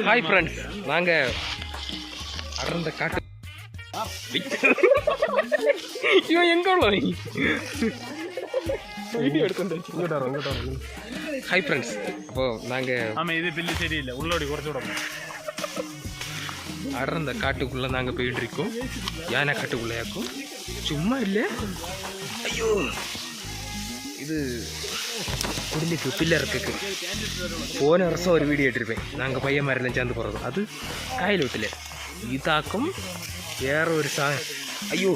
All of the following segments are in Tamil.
ஹாய் ஃப்ரெண்ட்ஸ், நாங்கள் அடர்ந்த காட்டு இவன் எங்கே உள்ள வீடியோ எடுத்து ஹாய் ஃப்ரெண்ட்ஸ். அப்போது நாங்கள் ஆமாம், இது பில்லு சரியில்லை, உள்ளோடி குறைச்சி விடணும். அடர்ந்த காட்டுக்குள்ளே நாங்கள் போயிட்டு இருக்கோம். யானை காட்டுக்குள்ளேயாக்கும் சும்மா இல்லை. ஐயோ, இது குடிலுக்கு பில்லருக்கு போன வருஷம் ஒரு வீடியோ எடுத்திருப்பேன். நாங்கள் பையன்மாரெல்லாம் சேர்ந்து போகிறது. அது காயில் வீட்டில் இதாக்கும் வேற ஒரு ஐயோ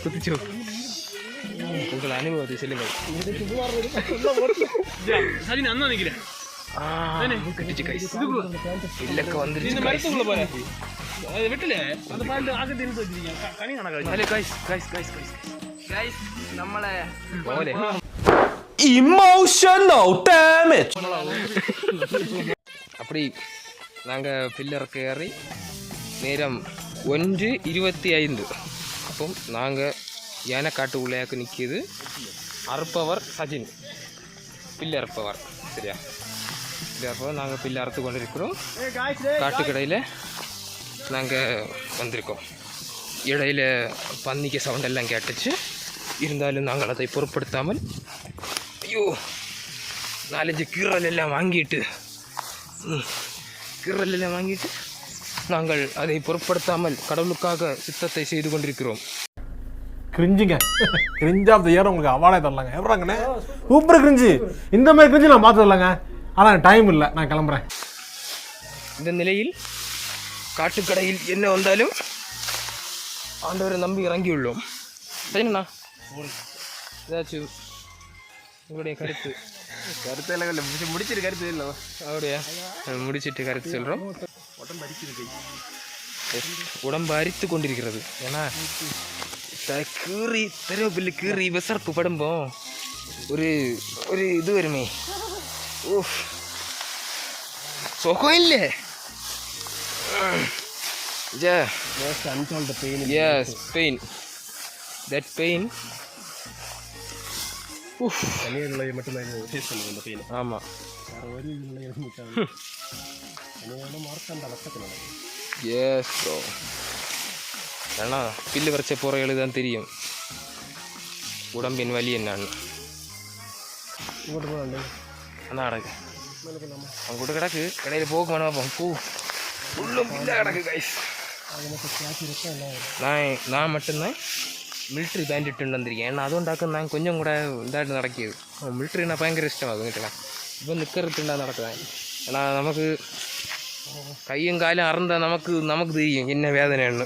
குதிச்சோ. உங்கள் அனுபவத்தை சொல்லுங்கள். அண்ணா நினைக்கிறேன் அப்படி நாங்கள் பில்லருக்கு ஏறி நேரம் 1:25. அப்போ நாங்கள் யானை காட்டு உள்ளேயாக்கு நிற்கிது. அறுப்பவர் சஜின், பில்லு அறுப்பவர். சரியா? பில்லு நாங்கள் பில்லு அறுத்து கொண்டு இருக்கிறோம். காட்டுக்கடையில் நாங்கள் வந்திருக்கோம். இடையில பன்னிக்க சவுண்ட் எல்லாம் கேட்டுச்சு. இருந்தாலும் நாங்கள் அதை பொருட்படுத்தாமல் ஐயோ 4-5 கீரல் எல்லாம் வாங்கிட்டு நாங்கள் அதை பொருட்படுத்தாமல் கடவுளுக்காக சித்தத்தை செய்து கொண்டிருக்கிறோம். கிரிஞ்சுங்க, கிரிஞ்ச் ஆஃப் த இயர் உங்களுக்கு அவார்டே தரலாங்க. எவ்வளோங்கண்ணே சூப்பர் கிரிஞ்சு. இந்த மாதிரி கிரிஞ்சு நான் பார்த்து தரலாங்க. ஆனால் டைம் இல்லை, நான் கிளம்புறேன். இந்த நிலையில் காட்டுக்கடையில் என்ன வந்தாலும் ஆண்டவரை நம்பி இறங்கியுள்ளோம். சரிண்ணா, ஏதாச்சும் உங்களுடைய கருத்து? கருத்து முடிச்சிட்டு கருத்து இல்லை அப்படியா? முடிச்சிட்டு கருத்து சொல்கிறோம். உடம்பு அரித்து கொண்டிருக்கிறது. ஏன்னா கீறி தெருவப்பில்லு கீறி விசர்ப்பு படும்போ ஒரு ஒரு இது வருமே. ஓ சுகம் இல்லை. Yes, pain. That pain. ஆமாம். Yes bro. ஏன்னா பில்லு வரைச்ச போகிறவங்களுக்கு தான் தெரியும் உடம்பின் வலி என்னன்னு. அண்ணா கிடக்கு அவங்க கூட கிடக்கு. கடையில் போக வேணா பார்ப்போம். பூ ஃபுல்லும் பில்லா கிடக்கு கைஸ். நான் மட்டும்தான் மிலிட்ரி பேண்டிட்டு வந்திருக்கேன். ஏன்னா அதுவும் நான் கொஞ்சம் கூட இதாட்டு நடக்கிது. மிலிட்ரி நான் பயங்கர இஷ்டம். அதுங்கிட்டலாம் இப்போ நிற்கிறதுண்டா நடக்குவேன். ஏன்னா நமக்கு கையும் காலும் அறந்தால் நமக்கு தெரியும் என்ன வேதனைன்னு.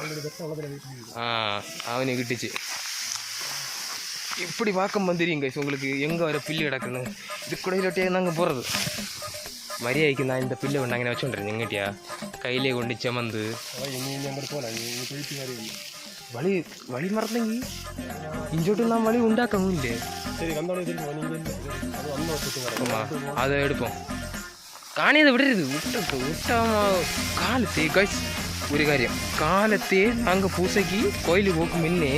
அவனை கிட்டுச்சு. இப்படி பார்க்க தெரியும் கைஸ் உங்களுக்கு எங்கே வர பில்லு கிடக்குன்னு. இது கூட இல்லாட்டியே நாங்கள் போகிறது மரியாதைக்கு. நான் இந்த பில்லு வேண்டாங்க வச்சுட்டுறேன். எங்கிட்டியா கையிலே கொண்டு செமந்து வழி மறந்தங்கி இஞ்சோட்டு நான் வழி உண்டாக்கணும் இல்லை. ஆமாம், அதை எடுப்போம். காணியதை விடுறது விட்டாம காலத்தே கைஸ். ஒரு காரியம், காலத்தே நாங்கள் பூசைக்கு கோயிலுக்கு போக்கு முன்னே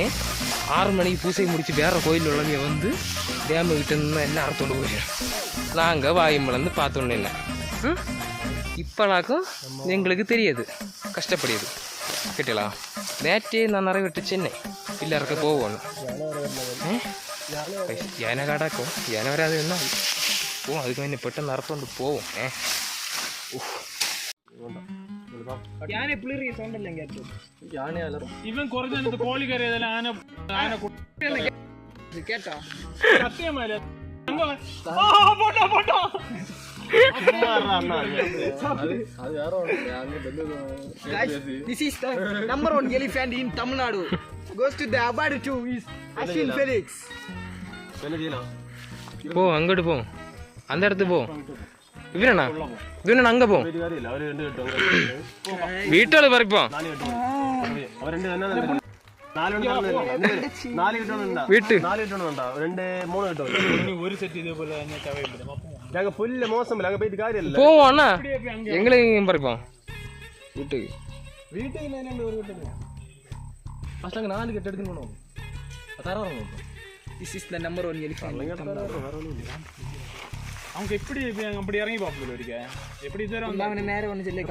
6 மணிக்கு பூசை முடிச்சு வேற கோயில் உள்ளவங்க வந்து டேமு கிட்ட இருந்து எல்லாம் அறுத்தோண்டு போயிடும். நாங்கள் வாயுமலர்ந்து பார்த்தோன்னு என்ன இப்போலாக்கும் எங்களுக்கு தெரியாது, கஷ்டப்படுது கேட்டலாம். நேற்றே நான் நிறைவேற்று சென்னை பிள்ளை இறக்க போவோம். யானை காடாக்கும் யானை வராது என்ன போவோம். அதுக்கு என்ன பெட்ட நடத்தோண்டு போவோம். ഇവൻ കുറച്ച് കോഴി കയറിയതല്ല ആന കേട്ടോ സത്യമല്ല. This is the number 1 elephant in Tamil Nadu. Goes to the award to is Ashwin Felix. போ அங்கிட்டு போ, அந்த இடத்துக்கு போ. இவனா அங்கே போ. வீட்டோட பறிப்போம். വീട്ട് പോവും അണ്ണാ. എങ്കിലും പറിപ്പോ വീട്ടുക്ക്. First 4 കെട്ടെടുക്കണോ? This is the number 1 elephant. அவங்க எப்படி அப்படி இறங்கி பார்ப்பதில்ல இருக்க எப்படி தரும் அவனை நேரம் ஒன்று சொல்லி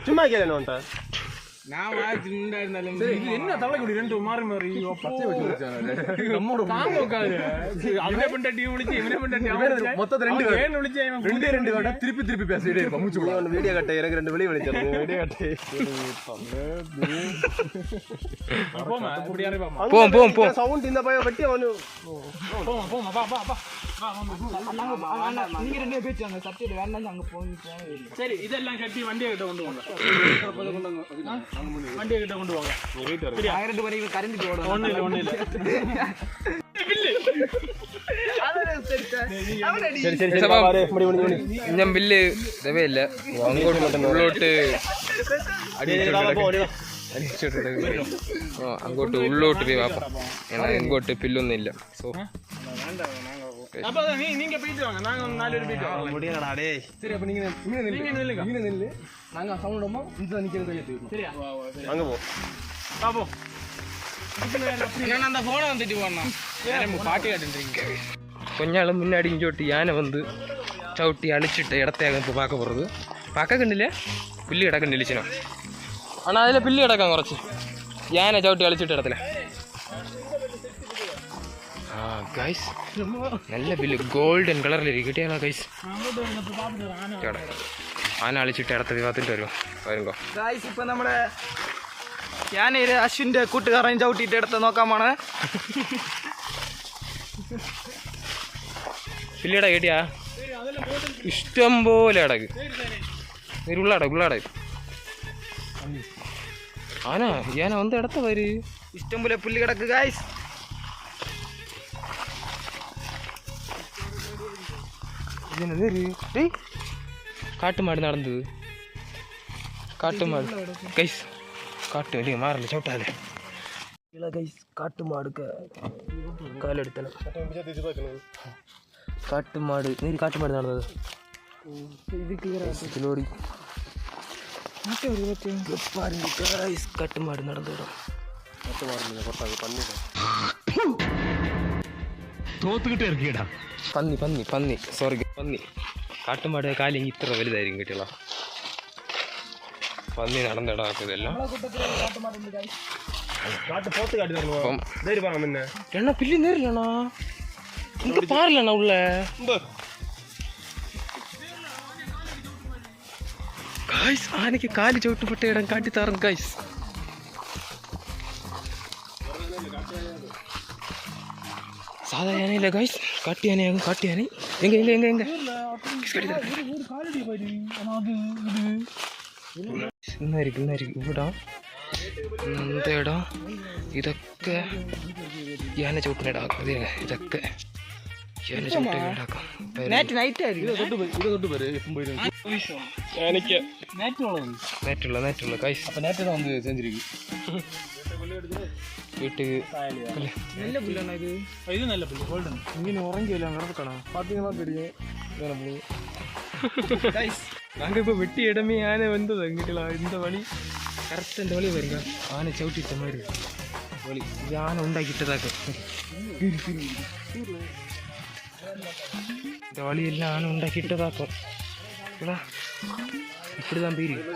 சும்மா கேளுங்க நான் வாய்ச்சி முண்டா இருந்தாலும் இது என்ன தவளை குடி ரெண்டு மாறி மாறி பச்சை வச்சு நம்மோட தாங்க உட்காது அவனே பண்ண டீம் விളിச்சு இவனே பண்ண டீம் மொத்தம் ரெண்டு ஏன் விളിச்சு இவன் ரெண்டு வாட திருப்பி பேசிட்டே இருப்பான் மூச்சு விட ஒரு வீடியோ கட்ட எனக்கு ரெண்டு வெளிய விളിச்சறேன் வீடியோ கட்ட போமா அப்படி யாரே பாமா போ சவுண்ட் இந்த பைய வெட்டி அவனு போமா பா நீங்க ரெண்டே பேச்சாங்க சப்ஜெக்ட் வேண்டாம் அங்க போங்க சரி இதெல்லாம் கட்டி வண்டியை கிட்ட கொண்டு வாங்க வண்டியை கிட்ட கொண்டு வாங்க ரெண்டு வரைக்கும் கரண்ட் போடுவோம் ஒண்ணு இல்ல ഞാൻ ബില്ല് ഇതവേയില്ല അങ്ങോട്ട് ഉള്ളോട്ട് അങ്ങോട്ട് ഉള്ളോട്ട് പോയി വാപ്പം ஏன்னா ഇങ്ങോട്ട് പില്ലൊന്നും ഇല്ല സോ அப்ப நீங்க போயிட்டு வாங்க நாங்க 4 பேர் போயிட்டு வாங்க முடியலடா டேய் சரி அப்ப நீங்க நில்லுங்க நாங்க சவுண்டோமா இந்த நிக்கிறது கையை தூக்கணும் சரியா அங்க போ பாப்போ நான் அந்த போனை வந்துட்டு போறேன் பாட்டி காட்டுறீங்க கொஞ்ச நாள் முன்னாடி இங்கோட்டு யானை வந்து ചവിട്ടി അളിച്ചിട്ട് ഇടത്തേക്ക് ഇപ്പോൾ പാക്ക പോகிறது പാക്ക കണ്ടില്ലേ പില്ലി കിടക്കാൻ നിലിച്ചിനോ ஆனால் அதில் പില്ലി കിടക്കാൻ കുറച്ച് யானை ചവിട്ടി അളിച്ചിട്ട് ഇടത്തില്ല ആ ഗൈസ് നല്ല പില്ല് ഗോൾഡൻ കളറിൽ കിട്ടിയാണോ ഗൈസ് ആന അളിച്ചിട്ട് ഇടത്ത് വിവാഹത്തിൻ്റെ വരുമ്പോ ഗൈസ് ഇപ്പൊ നമ്മുടെ ഞാനൊരു അശ്വിന്റെ കൂട്ടുകാരൻ ചവിട്ടിയിട്ട് എടുത്ത് നോക്കാമാണ് പില്ലിയുടെ കേട്ടിയാ ഇഷ്ടം പോലെ അടക്ക് ഉള്ളടക്ക് ആന ഞാന വന്ന് ഇടത്ത വര് ഇഷ്ടം പോലെ പുല്ല് കിടക്ക് ഗൈസ് കാട്ടുമാട് നടന്നത് കാട്ടുമാട് ഗൈസ് കാട്ട് വലിയ മാറില്ല ചവിട്ടാതെ ഗൈസ് കാട്ടുമാട് കാലെടുത്തണം കാട്ടുമാട് നേരി കാട്ടുമാട് നടന്നത് ലോറി കാട്ടുമാട് നടന്നിടാം പന്നി സോറി പന്നി കാട്ടുമാട് കാലിങ് ഇത്ര വലുതായിരിക്കും കിട്ടിയുള്ള പന്നി നടന്നിടാം ഇതെല്ലാം എണ്ണ പില്ലി നേരില്ലണ ഇങ്ങ പാറില്ലണ ഉള്ള ഗൈസ് ആനയ്ക്ക് കാല് ചവിട്ടുപെട്ട ഇടം കാട്ടിത്താറും ഗൈസ് സാധാ ആനയില്ല ഗൈസ് കാട്ടിയാനയാകും കാട്ടിയാന എങ്ക ഇന്നായിരിക്കും ഇവിടെ എന്തേടാ ഇതൊക്കെ യാന ചവിട്ടിനിടാം ഇതൊക്കെ യാന ചവിട്ടിനിടാക്കാം നേറ്റുള്ള കൈസ് വീട്ട് നല്ല പുല്ലാണ് ഇത് ഇത് നല്ല പുല്ല് ഗോൾഡൻ ഇങ്ങനെ ഉറങ്ങിയില്ല കിടക്കണോ நாங்கள் இப்போ வெட்டி இடமே யானை வந்தது எங்கிட்டா இந்த வழி கரெக்டாக இந்த வழி வருங்க ஆனை சவுட்டிட்ட மாதிரி வழி இது ஆனை உண்டாக்கிட்டதாக்க இந்த வழியெல்லாம் ஆனை உண்டாக்கிட்டதாக்கும் இப்படி தான் போயிருக்கு